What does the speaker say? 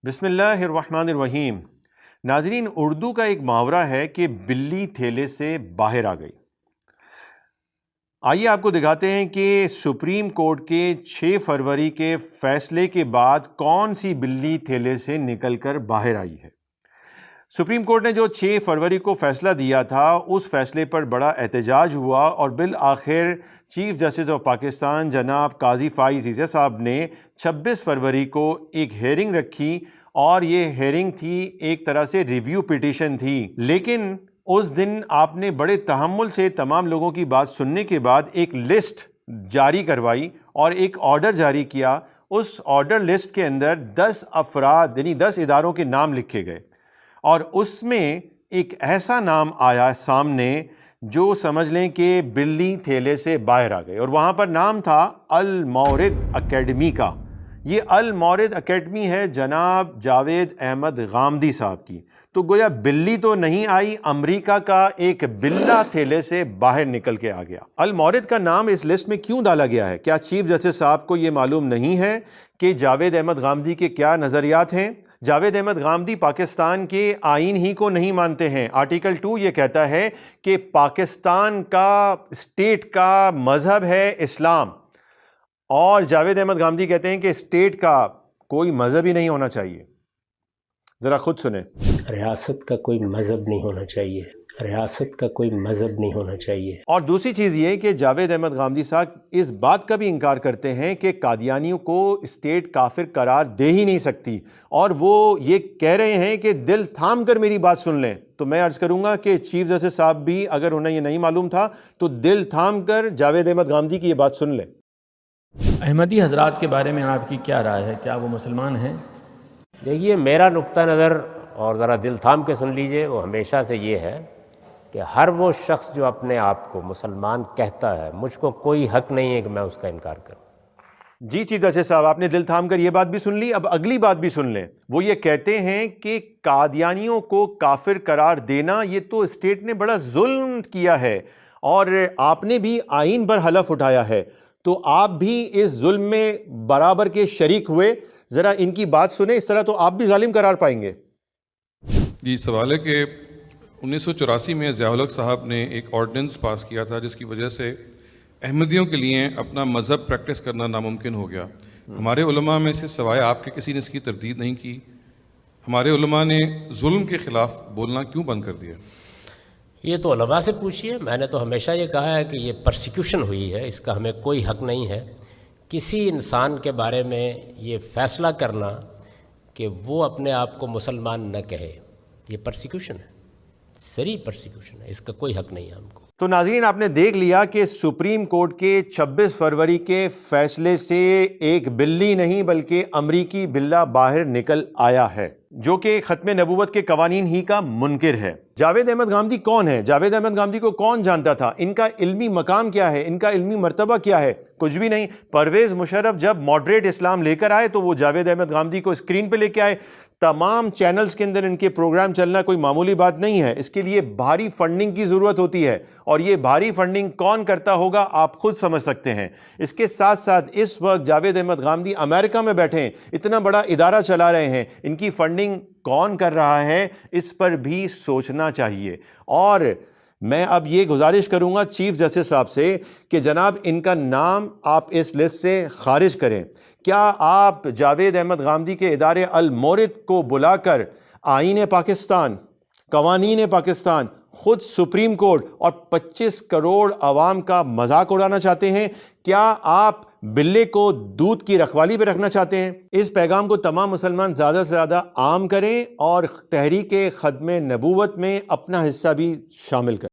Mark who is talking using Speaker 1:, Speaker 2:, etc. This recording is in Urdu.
Speaker 1: بسم اللہ الرحمن الرحیم۔ ناظرین، اردو کا ایک محاورہ ہے کہ بلی تھیلے سے باہر آ گئی۔ آئیے آپ کو دکھاتے ہیں کہ سپریم کورٹ کے 6 فروری کے فیصلے کے بعد کون سی بلی تھیلے سے نکل کر باہر آئی ہے۔ سپریم کورٹ نے جو 6 فروری کو فیصلہ دیا تھا، اس فیصلے پر بڑا احتجاج ہوا اور بالآخر چیف جسٹس آف پاکستان جناب قاضی فائز عیسی صاحب نے 26 فروری کو ایک ہیئرنگ رکھی، اور یہ ہیئرنگ تھی ایک طرح سے ریویو پٹیشن تھی۔ لیکن اس دن آپ نے بڑے تحمل سے تمام لوگوں کی بات سننے کے بعد ایک لسٹ جاری کروائی اور ایک آرڈر جاری کیا۔ اس آرڈر لسٹ کے اندر 10 افراد یعنی 10 اداروں کے نام لکھے گئے، اور اس میں ایک ایسا نام آیا سامنے جو سمجھ لیں کہ بلی تھیلے سے باہر آ گئے، اور وہاں پر نام تھا المورد اکیڈمی کا۔ یہ المورد اکیڈمی ہے جناب جاوید احمد غامدی صاحب کی۔ تو گویا بلی تو نہیں آئی، امریکہ کا ایک بلہ تھیلے سے باہر نکل کے آ گیا۔ المورد کا نام اس لسٹ میں کیوں ڈالا گیا ہے؟ کیا چیف جسٹس صاحب کو یہ معلوم نہیں ہے کہ جاوید احمد غامدی کے کیا نظریات ہیں؟ جاوید احمد غامدی پاکستان کے آئین ہی کو نہیں مانتے ہیں۔ آرٹیکل 2 یہ کہتا ہے کہ پاکستان کا اسٹیٹ کا مذہب ہے اسلام، اور جاوید احمد غامدی کہتے ہیں کہ اسٹیٹ کا کوئی مذہب ہی نہیں ہونا چاہیے۔ ذرا خود سنیں۔
Speaker 2: ریاست کا کوئی مذہب نہیں ہونا چاہیے، ریاست کا کوئی مذہب نہیں ہونا چاہیے۔
Speaker 1: اور دوسری چیز یہ کہ جاوید احمد غامدی صاحب اس بات کا بھی انکار کرتے ہیں کہ قادیانیوں کو اسٹیٹ کافر قرار دے ہی نہیں سکتی، اور وہ یہ کہہ رہے ہیں کہ دل تھام کر میری بات سن لیں۔ تو میں عرض کروں گا کہ چیف جسٹس صاحب بھی اگر انہیں یہ نہیں معلوم تھا تو دل تھام کر جاوید احمد غامدی کی یہ بات سن لیں۔
Speaker 3: احمدی حضرات کے بارے میں آپ کی کیا رائے ہے؟ کیا وہ مسلمان ہیں؟
Speaker 2: دیکھیے، میرا نقطہ نظر، اور ذرا دل تھام کے سن لیجئے، وہ ہمیشہ سے یہ ہے کہ ہر وہ شخص جو اپنے آپ کو مسلمان کہتا ہے، مجھ کو کوئی حق نہیں ہے کہ میں اس کا انکار کروں۔
Speaker 1: جی چیف جسٹس صاحب، آپ نے دل تھام کر یہ بات بھی سن لی، اب اگلی بات بھی سن لیں۔ وہ یہ کہتے ہیں کہ قادیانیوں کو کافر قرار دینا، یہ تو اسٹیٹ نے بڑا ظلم کیا ہے، اور آپ نے بھی آئین پر حلف اٹھایا ہے، تو آپ بھی اس ظلم میں برابر کے شریک ہوئے۔ ذرا ان کی بات سنیں، اس طرح تو آپ بھی ظالم قرار پائیں گے۔
Speaker 4: جی، سوال ہے کہ 1984 میں ضیاء الحق صاحب نے ایک آرڈیننس پاس کیا تھا جس کی وجہ سے احمدیوں کے لیے اپنا مذہب پریکٹس کرنا ناممکن ہو گیا۔ ہمارے علماء میں سے سوائے آپ کے کسی نے اس کی تردید نہیں کی۔ ہمارے علماء نے ظلم کے خلاف بولنا کیوں بند کر دیا؟
Speaker 2: یہ تو علماء سے پوچھیے۔ میں نے تو ہمیشہ یہ کہا ہے کہ یہ پرسیکیوشن ہوئی ہے، اس کا ہمیں کوئی حق نہیں ہے کسی انسان کے بارے میں یہ فیصلہ کرنا کہ وہ اپنے آپ کو مسلمان نہ کہے۔ یہ پرسیکیوشن ہے، صریح پرسیکیوشن ہے، اس کا کوئی حق نہیں ہے ہم کو۔
Speaker 1: تو ناظرین، آپ نے دیکھ لیا کہ سپریم کورٹ کے 26 فروری کے فیصلے سے ایک بلی نہیں بلکہ امریکی بلہ باہر نکل آیا ہے، جو کہ ختم نبوت کے قوانین ہی کا منکر ہے۔ جاوید احمد غامدی کون ہے؟ جاوید احمد غامدی کو کون جانتا تھا؟ ان کا علمی مقام کیا ہے؟ ان کا علمی مرتبہ کیا ہے؟ کچھ بھی نہیں۔ پرویز مشرف جب ماڈریٹ اسلام لے کر آئے تو وہ جاوید احمد غامدی کو اسکرین پہ لے کے آئے۔ تمام چینلز کے اندر ان کے پروگرام چلنا کوئی معمولی بات نہیں ہے، اس کے لیے بھاری فنڈنگ کی ضرورت ہوتی ہے، اور یہ بھاری فنڈنگ کون کرتا ہوگا آپ خود سمجھ سکتے ہیں۔ اس کے ساتھ ساتھ اس وقت جاوید احمد غامدی امریکہ میں بیٹھے ہیں، اتنا بڑا ادارہ چلا رہے ہیں، ان کی فنڈنگ کون کر رہا ہے اس پر بھی سوچنا چاہیے۔ اور میں اب یہ گزارش کروں گا چیف جسٹس صاحب سے کہ جناب ان کا نام آپ اس لسٹ سے خارج کریں۔ کیا آپ جاوید احمد غامدی کے ادارے المورد کو بلا کر آئین پاکستان، قوانین پاکستان، خود سپریم کورٹ اور 25 کروڑ عوام کا مذاق اڑانا چاہتے ہیں؟ کیا آپ بلے کو دودھ کی رکھوالی پہ رکھنا چاہتے ہیں؟ اس پیغام کو تمام مسلمان زیادہ سے زیادہ عام کریں، اور تحریک ختم نبوت میں اپنا حصہ بھی شامل کریں۔